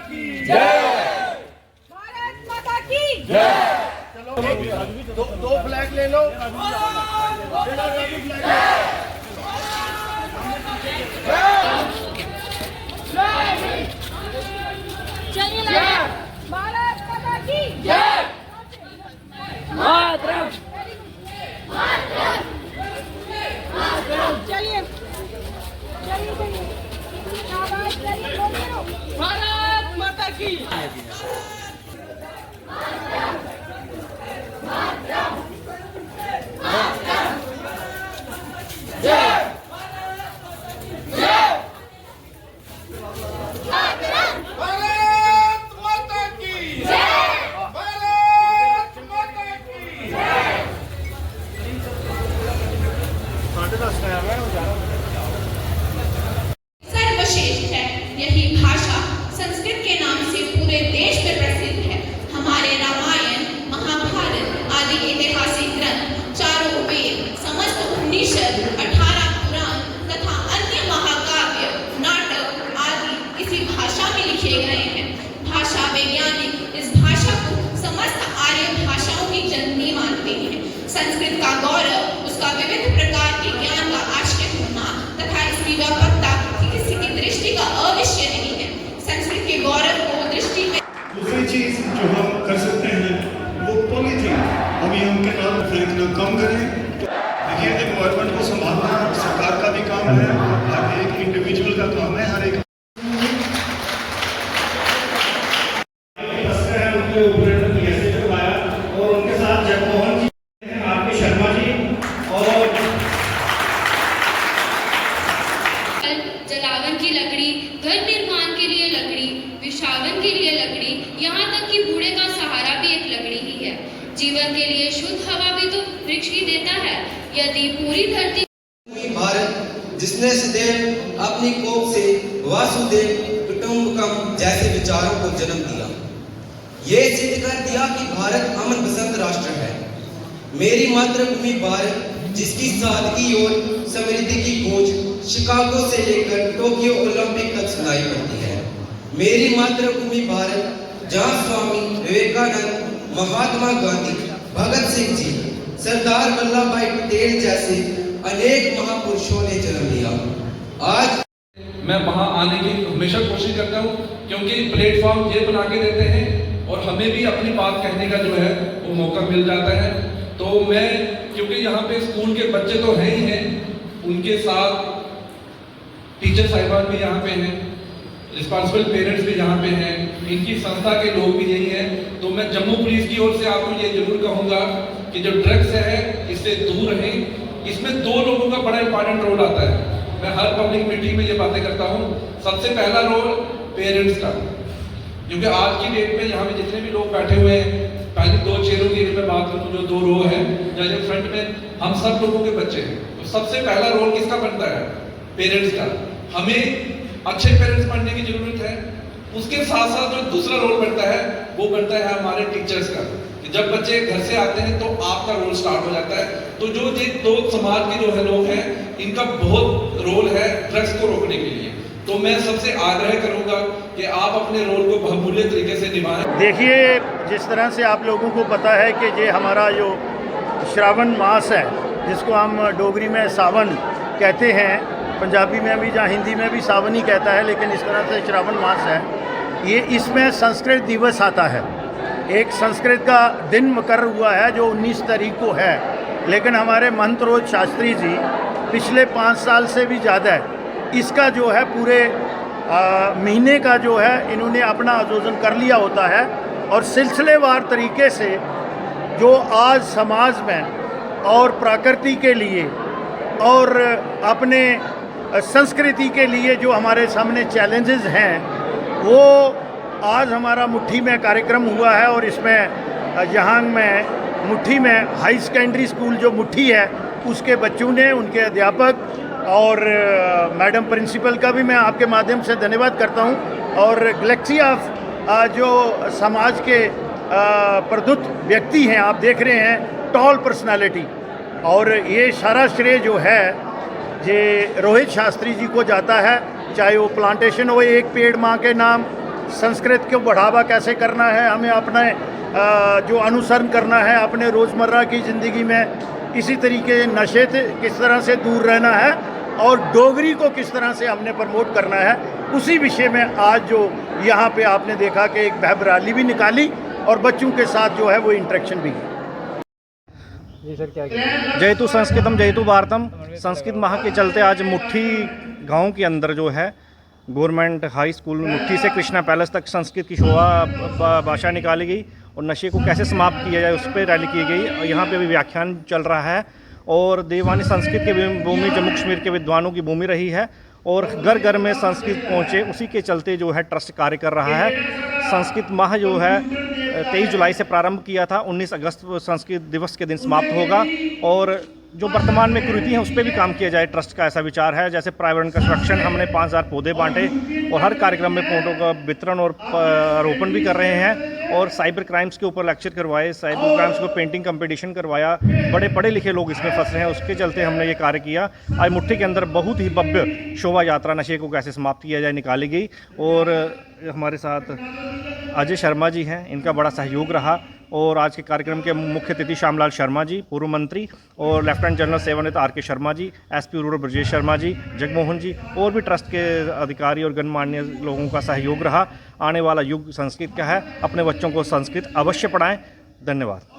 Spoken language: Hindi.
की जय। भारत माता की जय। चलो दो फ्लैग ले लो। चलिए भारत माता की जय। मातरम चलिए शाबाश चलिए भारत माता की सर्वश्रेष्ठ है। यही भाषा संस्कृत के नाम से पूरे देश में प्रसिद्ध है। हमारे रामायण, महाभारत आदि ऐतिहासिक ग्रंथ, चारों वेद, समस्त उपनिषद, 18 पुराण तथा अन्य महाकाव्य, नाटक आदि इसी भाषा में लिखे गए हैं। भाषा वैज्ञानिक इस भाषा को समस्त आर्य भाषाओं की जननी मानते हैं। संस्कृत का गौरव उसका विविध प्रकार के ज्ञान का आश्रय होना तथा इसकी व्यापकता किसी की दृष्टि का अवश्य नहीं है। संस्कृत के गौरव को दृष्टि में दूसरी चीज जो हम कर सकते हैं वो पॉलीथीन अभी हम के नाम फेंकना कम करें। देखिए एनवायरमेंट को संभालना सरकार का भी काम है, हर एक इंडिविजुअल का काम है। हर एक उनके ऑपरेटर कैसे करवाया और उनके साथ जगमोहन जी, आरपी शर्मा जी और जलावन की लकड़ी, घर निर्माण के लिए लकड़ी, विषावन के लिए लकड़ी, यहाँ तक कि बूढ़े का सहारा भी एक लकड़ी ही है। जीवन के लिए शुद्ध हवा भी तो वृक्ष ही देता है। यदि पूरी धरती भारत जिसने सदैव अपनी कोख से वासुदेव कुटुंबकम जैसे विचारों को जन्म दिया, ये सिद्ध कर दिया कि भारत अमन पसंद राष्ट्र है। मेरी मातृभूमि भारत जिसकी सादगी और समृद्धि की गूंज शिकागो से लेकर टोक्यो ओलंपिक तक सुनाई पड़ती है। मेरी मातृभूमि भारत जहाँ स्वामी विवेकानंद, महात्मा गांधी, भगत सिंह जी, सरदार वल्लभ भाई पटेल जैसे अनेक महापुरुषों ने जन्म लिया। आज मैं वहाँ आने की हमेशा कोशिश करता हूँ, क्योंकि प्लेटफॉर्म ये बना के देते हैं और हमें भी अपनी बात कहने का जो है वो मौका मिल जाता है। तो मैं, क्योंकि यहाँ पे स्कूल के बच्चे तो हैं ही हैं, उनके साथ टीचर साहिबान भी यहाँ पे हैं, रिस्पॉन्सिबल पेरेंट्स भी यहाँ पे हैं, इनकी संस्था के लोग भी यही हैं। तो मैं जम्मू पुलिस की ओर से आपको ये जरूर कहूँगा कि जो ड्रग्स है इससे दूर रहें। इसमें दो लोगों का बड़ा इंपॉर्टेंट रोल आता है। मैं हर पब्लिक मीटिंग में ये बातें करता हूँ। सबसे पहला रोल पेरेंट्स का, क्योंकि आज की डेट में यहाँ पे जितने भी लोग बैठे हुए हैं, पहले दो चेयरों की मैं बात करूँ, जो दो रो है या जो फ्रंट में, हम सब लोगों के बच्चे हैं। तो सबसे पहला रोल किसका बनता है? पेरेंट्स का। हमें अच्छे पेरेंट्स बनने की जरूरत है। उसके साथ साथ जो दूसरा रोल बनता है वो बनता है हमारे टीचर्स का, कि जब बच्चे घर से आते हैं तो आपका रोल स्टार्ट हो जाता है। तो जो ये दो समाज के जो है लोग हैं, इनका बहुत रोल है ड्रग्स को रोकने के लिए। तो मैं सबसे आग्रह करूंगा कि आप अपने रोल को बहुमूल्य तरीके से निभाएं। देखिए, जिस तरह से आप लोगों को पता है कि ये हमारा जो श्रावण मास है, जिसको हम डोगरी में सावन कहते हैं, पंजाबी में भी या हिंदी में भी सावन ही कहता है, लेकिन इस तरह से श्रावण मास है। ये इसमें संस्कृत दिवस आता है। एक संस्कृत का दिन मुकर्रर हुआ है जो 19 तारीख को है, लेकिन हमारे महंतरोज शास्त्री जी पिछले 5 साल से भी ज़्यादा है इसका जो है पूरे महीने का जो है इन्होंने अपना आयोजन कर लिया होता है। और सिलसिलेवार तरीके से जो आज समाज में और प्रकृति के लिए और अपने संस्कृति के लिए जो हमारे सामने चैलेंजेस हैं, वो आज हमारा मुट्ठी में कार्यक्रम हुआ है। और इसमें यहाँ में मुट्ठी में हाई सेकेंडरी स्कूल जो मुट्ठी है उसके बच्चों ने, उनके अध्यापक और मैडम प्रिंसिपल का भी मैं आपके माध्यम से धन्यवाद करता हूँ। और गैलेक्सी ऑफ जो समाज के प्रदुत व्यक्ति हैं, आप देख रहे हैं, टॉल पर्सनालिटी, और ये सारा श्रेय जो है ये रोहित शास्त्री जी को जाता है। चाहे वो प्लांटेशन हो, एक पेड़ माँ के नाम, संस्कृत को बढ़ावा कैसे करना है, हमें अपने जो अनुसरण करना है अपने रोज़मर्रा की ज़िंदगी में, इसी तरीके नशे से किस तरह से दूर रहना है और डोगरी को किस तरह से हमने प्रमोट करना है, उसी विषय में आज जो यहाँ पे आपने देखा कि एक बहब रैली भी निकाली और बच्चों के साथ जो है वो इंटरेक्शन भी की। जयतु संस्कृतम जयतु भारतम। संस्कृत माह के चलते आज मुट्ठी गांव के अंदर जो है गवर्नमेंट हाई स्कूल मुट्ठी से कृष्णा पैलेस तक संस्कृत की शोभा भाषा निकाली गई और नशे को कैसे समाप्त किया जाए उस पर रैली की गई। और यहाँ पे भी व्याख्यान चल रहा है और देवानी संस्कृत की भूमि जम्मू कश्मीर के विद्वानों की भूमि रही है और घर घर में संस्कृत पहुँचे, उसी के चलते जो है ट्रस्ट कार्य कर रहा है। संस्कृत माह जो है 23 जुलाई से प्रारंभ किया था, 19 अगस्त संस्कृत दिवस के दिन समाप्त होगा और जो वर्तमान में कुरीति हैं उस पर भी काम किया जाए, ट्रस्ट का ऐसा विचार है। जैसे पर्यावरण का संरक्षण, हमने 5000 पौधे बांटे और हर कार्यक्रम में पौधों का वितरण और रोपण भी कर रहे हैं और साइबर क्राइम्स के ऊपर लेक्चर करवाए, साइबर क्राइम्स को पेंटिंग कंपटीशन करवाया। बड़े पढ़े लिखे लोग इसमें फंस रहे हैं, उसके चलते हमने ये कार्य किया। आज मुट्ठी के अंदर बहुत ही भव्य शोभा यात्रा नशे को कैसे समाप्त किया जाए निकाली गई और हमारे साथ अजय शर्मा जी हैं, इनका बड़ा सहयोग रहा। और आज के कार्यक्रम के मुख्य अतिथि श्यामलाल शर्मा जी पूर्व मंत्री और लेफ्टिनेंट जनरल सेवानिवृत्त आर के शर्मा जी, एसपी रूरल ब्रजेश शर्मा जी, जगमोहन जी और भी ट्रस्ट के अधिकारी और गणमान्य लोगों का सहयोग रहा। आने वाला युग संस्कृत का है, अपने बच्चों को संस्कृत अवश्य पढ़ाएं। धन्यवाद।